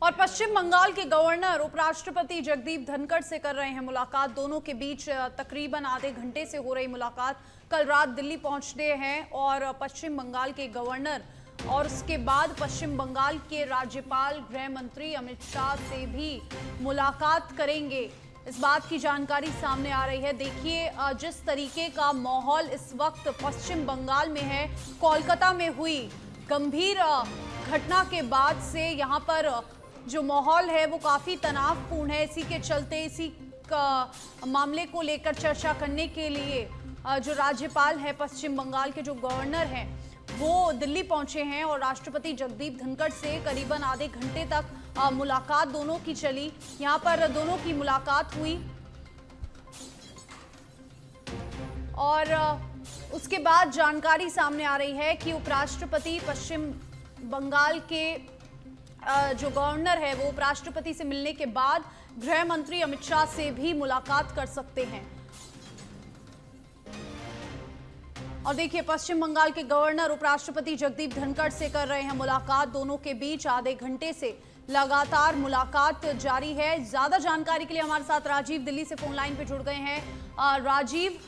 और पश्चिम बंगाल के गवर्नर उपराष्ट्रपति जगदीप धनखड़ से कर रहे हैं मुलाकात। दोनों के बीच तकरीबन आधे घंटे से हो रही मुलाकात। कल रात दिल्ली पहुंचते हैं और पश्चिम बंगाल के गवर्नर और उसके बाद पश्चिम बंगाल के राज्यपाल गृह मंत्री अमित शाह से भी मुलाकात करेंगे। इस बात की जानकारी सामने आ रही है। देखिए जिस तरीके का माहौल इस वक्त पश्चिम बंगाल में है, कोलकाता में हुई गंभीर घटना के बाद से यहाँ पर जो माहौल है वो काफ़ी तनावपूर्ण है। इसी के चलते इसी का मामले को लेकर चर्चा करने के लिए जो राज्यपाल है पश्चिम बंगाल के जो गवर्नर हैं वो दिल्ली पहुंचे हैं और राष्ट्रपति जगदीप धनखड़ से करीबन आधे घंटे तक मुलाकात दोनों की चली। यहाँ पर दोनों की मुलाकात हुई और उसके बाद जानकारी सामने आ रही है कि उपराष्ट्रपति पश्चिम बंगाल के जो गवर्नर है वो उपराष्ट्रपति से मिलने के बाद गृह मंत्री अमित शाह से भी मुलाकात कर सकते हैं। और देखिए पश्चिम बंगाल के गवर्नर उपराष्ट्रपति जगदीप धनखड़ से कर रहे हैं मुलाकात। दोनों के बीच आधे घंटे से लगातार मुलाकात जारी है। ज्यादा जानकारी के लिए हमारे साथ राजीव दिल्ली से फोन लाइन पे जुड़ गए हैं। राजीव,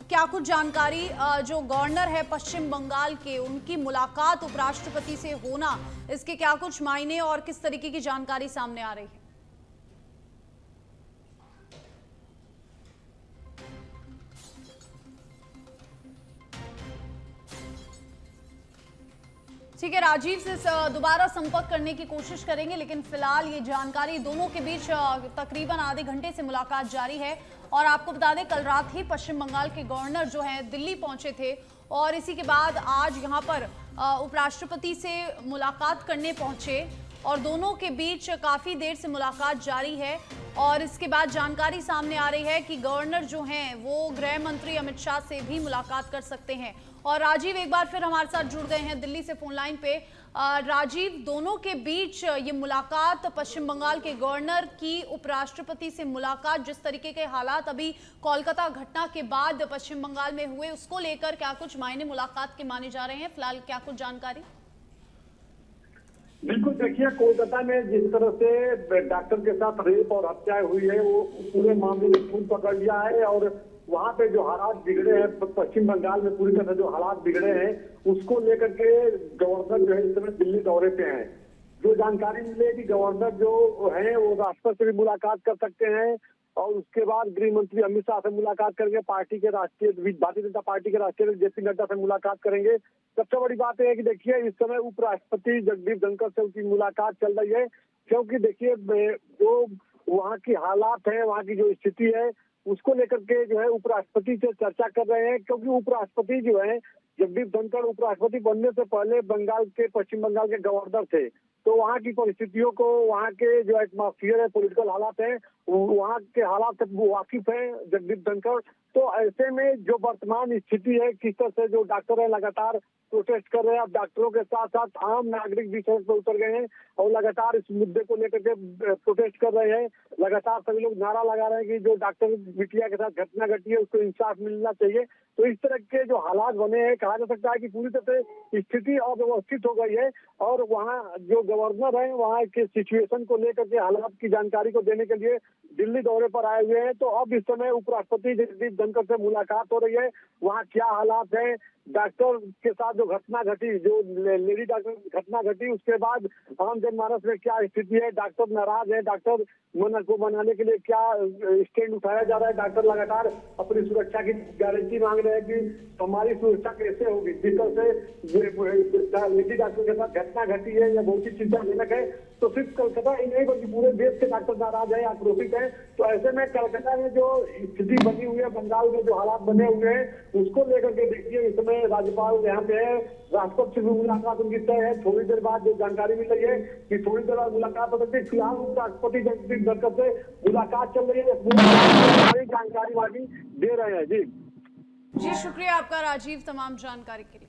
क्या कुछ जानकारी, जो गवर्नर है पश्चिम बंगाल के उनकी मुलाकात उपराष्ट्रपति से होना, इसके क्या कुछ मायने और किस तरीके की जानकारी सामने आ रही है? ठीक है, राजीव से दोबारा संपर्क करने की कोशिश करेंगे, लेकिन फिलहाल ये जानकारी दोनों के बीच तकरीबन आधे घंटे से मुलाकात जारी है। और आपको बता दें कल रात ही पश्चिम बंगाल के गवर्नर जो हैं दिल्ली पहुंचे थे और इसी के बाद आज यहां पर उपराष्ट्रपति से मुलाकात करने पहुंचे और दोनों के बीच काफ़ी देर से मुलाकात जारी है। और इसके बाद जानकारी सामने आ रही है कि गवर्नर जो हैं वो गृह मंत्री अमित शाह से भी मुलाकात कर सकते हैं। और राजीव एक बार फिर हमारे साथ जुड़ गए हैं दिल्ली से फोन लाइन पे। राजीव, दोनों के बीच ये मुलाकात, पश्चिम बंगाल के गवर्नर की उपराष्ट्रपति से मुलाकात, जिस तरीके के हालात अभी कोलकाता घटना के बाद पश्चिम बंगाल में हुए, उसको लेकर क्या कुछ मायने मुलाकात के माने जा रहे हैं? फिलहाल क्या कुछ जानकारी? बिल्कुल, देखिए कोलकाता में जिस तरह से डॉक्टर के साथ रेप और हत्या हुई है वो पूरे मामले में खून पकड़ लिया है और वहाँ पे जो हालात बिगड़े हैं पश्चिम बंगाल में, पूरी तरह जो हालात बिगड़े हैं उसको लेकर के गवर्नर जो है इस समय दिल्ली दौरे पे हैं। जो जानकारी मिली है कि गवर्नर जो है वो राष्ट्रपति से भी मुलाकात कर सकते हैं और उसके बाद गृह मंत्री अमित शाह से मुलाकात करेंगे, पार्टी के राष्ट्रीय भारतीय जनता पार्टी के राष्ट्रीय जेपी नड्डा से मुलाकात करेंगे। सबसे बड़ी बात यह है कि देखिए इस समय उपराष्ट्रपति जगदीप धनखड़ से उनकी मुलाकात चल रही है, क्योंकि देखिए जो वहाँ की हालात है, वहाँ की जो स्थिति है उसको लेकर के जो है उपराष्ट्रपति से चर्चा कर रहे हैं। क्योंकि उपराष्ट्रपति जो है जगदीप धनखड़ उपराष्ट्रपति बनने से पहले पश्चिम बंगाल के गवर्नर थे, तो वहाँ की परिस्थितियों को, वहाँ के जो एटमॉस्फेयर है, पॉलिटिकल हालात है, वहाँ के हालात से वाकिफ है जगदीप धनखड़। तो ऐसे में जो वर्तमान स्थिति है, किस तरह से जो डॉक्टर है लगातार प्रोटेस्ट कर रहे हैं, अब डॉक्टरों के साथ साथ आम नागरिक भी सड़क पर उतर गए हैं और लगातार इस मुद्दे को लेकर के प्रोटेस्ट कर रहे हैं। लगातार सभी लोग नारा लगा रहे हैं कि जो डॉक्टर बिटिया के साथ घटना घटी है उसको इंसाफ मिलना चाहिए। तो इस तरह के जो हालात बने हैं, कहा जा सकता है कि पूरी तरह से स्थिति अव्यवस्थित हो गई है और वहाँ जो गवर्नर है वहाँ के सिचुएशन को लेकर के हालात की जानकारी को देने के लिए दिल्ली दौरे पर आए हुए हैं। तो अब इस समय उपराष्ट्रपति जगदीप धनखड़ से मुलाकात हो रही है, वहाँ क्या हालात है, डॉक्टर के साथ जो घटना घटी, जो लेडी डॉक्टर घटना घटी, उसके बाद आम जनमानस में क्या स्थिति है, डॉक्टर नाराज है, डॉक्टर को मनाने के लिए क्या स्टैंड उठाया जा रहा है, डॉक्टर लगातार अपनी सुरक्षा की गारंटी मांग रहे हैं कि हमारी सुरक्षा कैसे होगी। जिस तरह से लेडी डॉक्टर के साथ घटना घटी है यह बहुत ही चिंताजनक है। तो सिर्फ कलकत्ता ही नहीं बल्कि पूरे देश के डॉक्टर नाराज है, आक्रोशित है। तो ऐसे में कलकत्ता में जो स्थिति बनी हुई है, बंगाल में जो हालात बने हुए हैं उसको लेकर के देखिए इस समय राज्यपाल यहाँ पे है, राष्ट्रपति से भी मुलाकात उनकी तय है। थोड़ी देर बाद जो जानकारी मिल रही है कि थोड़ी देर बाद मुलाकात हो सकती है। फिलहाल उपराष्ट्रपति जगदीप धनखड़ से मुलाकात चल रही है, सारी जानकारी वाली दे रहे हैं। जी शुक्रिया आपका राजीव तमाम जानकारी के लिए।